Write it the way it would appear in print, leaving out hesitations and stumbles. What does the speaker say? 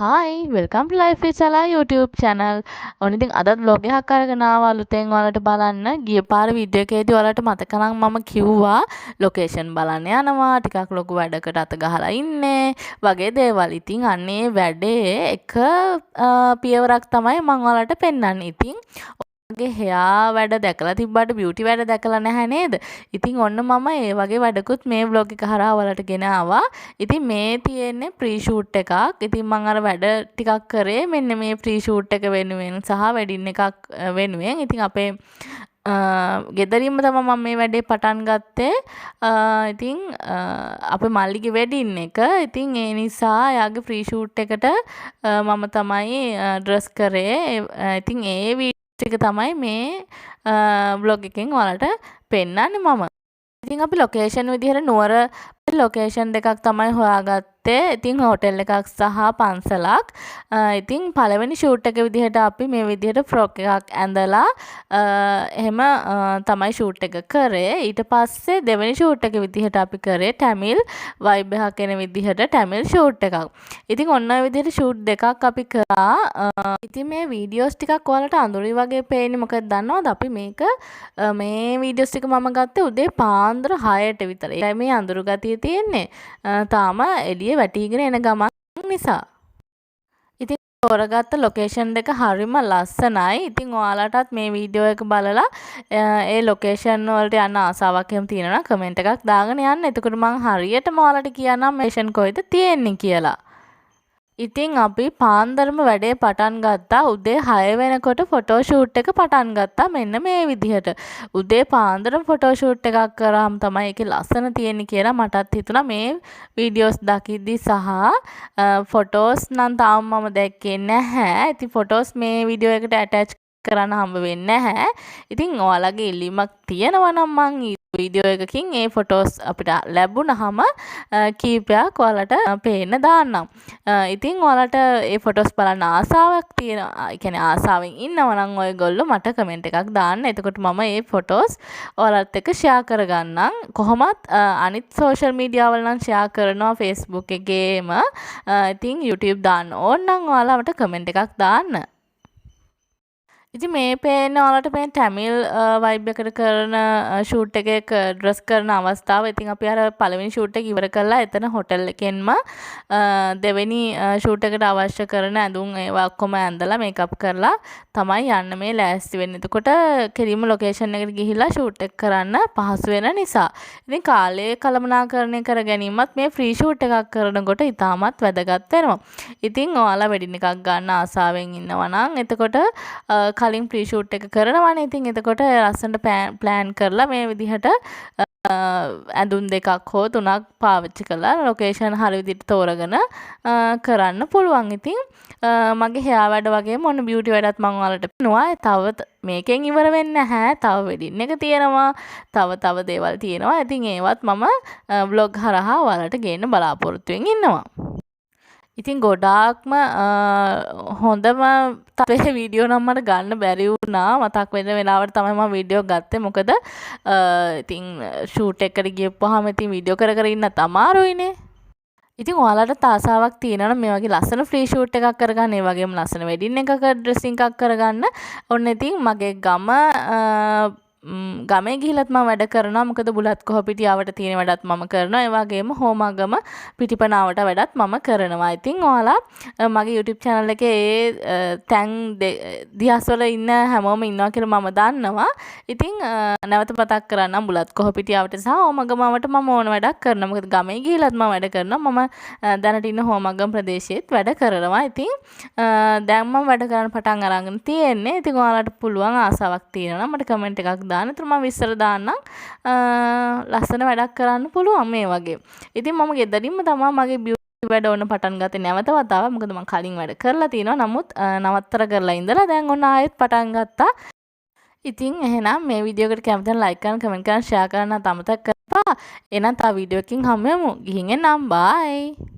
Hi, welcome to Life with Sala YouTube channel. ඔන්න ඉතින් අදත් vlog එකක් අරගෙන ආවා අලුතෙන් ඔයාලට බලන්න. ගිය පාර වීඩියෝ එකේදී ඔයාලට මතක නම් මම කිව්වා ලොකේෂන් බලන්න යනවා, ටිකක් ලොකු වැඩකට අත ගහලා ඉන්නේ වගේ දේවල්. ඉතින් අන්නේ වැඩේ එක පියවරක් තමයි මම ඔයාලට පෙන්වන්නේ. ඉතින් ගේ හෙයා වැඩ දැකලා තිබ්බට බියුටි වැඩ දැකලා නැහැ නේද? ඉතින් ඔන්න මම ඒ වගේ වැඩකුත් මේ vlog එක හරහා ඔයාලට ගෙන ආවා. ඉතින් මේ තියෙන්නේ ප්‍රී ෂූට් එකක්. ඉතින් මම අර වැඩ ටිකක් කරේ මෙන්න මේ ප්‍රී ෂූට් එක වෙනුවෙන් සහ වෙඩින් එකක් වෙනුවෙන්. ඉතින් අපේ ගෙදරින්ම තමයි මම මේ වැඩේ පටන් ගත්තේ. ඉතින් අපේ මල්ලිගේ වෙඩින් එක. ඉතින් ඒ නිසා එයාගේ ප්‍රී ෂූට් එකට මම තමයි ඩ්‍රෙස් කරේ. ඉතින් ඒ ටික තමයි මේ vlog එකෙන් ඔයාලට පෙන්නන්නේ මම. ඉතින් අපි ලොකේෂන් විදිහට නුවර ලොකේෂන් දෙකක් තමයි හොයාගත්තේ. ඉතින් හෝටල් එකක් සහ පන්සලක්. ඉතින් පළවෙනි ෂූට් එක විදිහට අපි මේ විදිහට ෆ්‍රොක් එකක් ඇඳලා එහෙම තමයි ෂූට් එක කරේ. ඊට පස්සේ දෙවෙනි ෂූට් එක විදිහට අපි කරේ ටැමිල් වයිබ් එකක් එන විදිහට ටැමිල් ෂූට් එකක්. ඉතින් ඔන්න ඔය විදිහට ෂූට් දෙකක් අපි කරා. ඉතින් මේ වීඩියෝස් ටිකක් ඔයාලට අඳුරි වගේ පේන්නේ මොකද දන්නවද? අපි මේ වීඩියෝස් ටික මම ගත්තේ උදේ පාන්දර 6ට විතර. ඒකයි මේ අඳුරු ගතිය තියෙන්නේ. තාම එළිය වැටිගෙන එන ගමන් නිසා. ඉතින් තෝරගත්ත ලොකේෂන් දෙක හරිම ලස්සනයි. ඉතින් ඔයාලටත් මේ වීඩියෝ එක බලලා ඒ ලොකේෂන් වලට යන්න ආසාවක් එහෙම තියෙනවා නම් කමෙන්ට් එකක් දාගෙන යන්න. එතකොට මම හරියටම ඔයාලට කියන්නම් ලොකේෂන් කොහෙද තියෙන්නේ කියලා. ඉතින් අපි පාන්දරම වැඩේ පටන් ගත්තා. උදේ 6 වෙනකොට ෆොටෝ ෂූට් එක පටන් ගත්තා. මෙන්න මේ විදිහට. උදේ පාන්දරම ෆොටෝ ෂූට් එකක් කරාම තමයි ඒකේ ලස්සන තියෙන්නේ කියලා මටත් හිතුණා. මේ වීඩියෝස් දකිද්දි සහ ෆොටෝස් නම් තාම මම දැක්කේ නැහැ. ඉතින් ෆොටෝස් මේ වීඩියෝ එකට ඇටච් කරන්න හම්බ වෙන්නේ නැහැ. ඉතින් ඔයාලගේ ඉල්ලීමක් තියෙනවා නම් මං වීඩියෝ එකකින් ඒ ෆොටෝස් අපිට ලැබුණාම කීපයක් ඔයාලට පේන්න දාන්නම්. ඉතින් ඔයාලට ඒ ෆොටෝස් බලන්න ආසාවක් තියෙනවා. ඒ කියන්නේ ආසාවෙන් ඉන්නවා නම් ඔයගොල්ලෝ මට කමෙන්ට් එකක් දාන්න. එතකොට මම මේ ෆොටෝස් ඔයාලත් එක්ක ෂෙයා කරගන්නම්. කොහොමත් අනිත් සෝෂල් මීඩියා වල නම් ෂෙයා කරනවා Facebook එකේම. ඉතින් YouTube දාන්න ඕන නම් ඔයාලා මට කමෙන්ට් එකක් දාන්න. ඉතින් මේ පේන ඔයාලට මේ ටැමිල් වයිබ් එකට කරන ෂූට් එකක ඩ්‍රෙස් කරන අවස්ථාව. ඉතින් අපි අර පළවෙනි ෂූට් එක ඉවර කළා. එතන හොටෙල් එකෙන්ම දෙවෙනි ෂූට් එකට අවශ්‍ය කරන ඇඳුම් ඒවා ඔක්කොම ඇඳලා මේකප් කරලා තමයි යන්න මේ ලෑස්ති වෙන්නේ. එතකොට කෙලින්ම ලොකේෂන් එකට ගිහිල්ලා ෂූට් එක කරන්න පහසු වෙන නිසා. ඉතින් කාලය කළමනාකරණය කර ගැනීමත් මේ ෆ්‍රී ෂූට් එකක් කරනකොට ඉතාමත් වැදගත් වෙනවා. ඉතින් ඔයාලා වෙඩින් එකක් ගන්න ආසාවෙන් ඉන්නවා නම් එතකොට කලින් ප්‍රී ෂූට් එක කරනවානේ. ඉතින් එතකොට ලස්සනට ප්ලෑන් කරලා මේ විදිහට ඇඳුම් දෙකක් හෝ තුනක් පාවිච්චි කරලා ලොකේෂන් හරි විදිහට තෝරගෙන කරන්න පුළුවන්. ඉතින් මගේ හෙයා වැඩ වගේම ඔන්න බියුටි වැඩත් මම ඔයාලට පෙන්නුවා. තව මේකෙන් ඉවර වෙන්නේ නැහැ. තව වෙඩින් එක තියෙනවා. තව දේවල් තියෙනවා. ඉතින් ඒවත් මම vlog හරහා ඔයාලට ගේන්න බලාපොරොත්තු වෙමින් ඉන්නවා. ඉතින් ගොඩාක්ම හොඳම තවේ වීඩියෝ නම් මට ගන්න බැරි වුණා. මතක් වෙන වෙලාවට තමයි මම වීඩියෝ ගත්තේ. මොකද ඉතින් ෂූට් එකට ගියපුවාම ඉතින් වීඩියෝ කර කර ඉන්නත් අමාරුයිනේ. ඉතින් ඔයාලට ආසාවක් තියෙනවා නම් මේ වගේ ලස්සන ෆ්‍රී ෂූට් එකක් කරගන්න, ඒ වගේම ලස්සන වෙඩින් එකක ඩ්‍රෙසින් එකක් කරගන්න. ඔන්න ඉතින් මගේ ගමේ ගිහිලත් මම වැඩ කරනවා. මොකද බුලත් කොහොපිටියාවට තියෙන වැඩත් මම කරනවා. ඒ වගේම හෝමාගම පිටිපනාවට වැඩත් මම කරනවා. ඉතින් ඔයාලා මගේ YouTube channel එකේ තැන් දිහස්වල ඉන්න හැමෝම ඉන්නවා කියලා මම දන්නවා. ඉතින් නැවත මතක් කරන්නම් බුලත් කොහොපිටියාවට සහ හෝමාගමවට මම ඕන වැඩක් කරනවා. මොකද ගමේ ගිහිලත් මම වැඩ කරනවා. මම දැනට ඉන්න හෝමාගම ප්‍රදේශයේත් වැඩ කරනවා. ඉතින් දැන් මම වැඩ කරන්න පටන් අරගෙන තියෙන්නේ. ඉතින් ඔයාලට පුළුවන් ආසාවක් තියෙනවා නම් මට කමෙන්ට් එකක් දාන්න. එතකොට මම විස්තර දාන්නම්. ලස්සන වැඩක් කරන්න පුළුවන් මේ වගේ. ඉතින් මම ගෙදරින්ම තමයි මගේ බියුටි වැඩ ඕන පටන් ගත්තේ නැවත වතාවක්. මොකද මම කලින් වැඩ කරලා තියෙනවා. නමුත් නවත්තර කරලා ඉඳලා දැන් ඔන්න ආයෙත් පටන් ගත්තා. ඉතින් එහෙනම් මේ වීඩියෝ එකට කැමති නම් ලයික් කරන්න, කමෙන්ට් කරන්න, ෂෙයා කරන්න අමතක කරපා. එහෙනම් තව වීඩියෝ එකකින් හමු වෙමු. ගිහින් එන්නම්. බයි.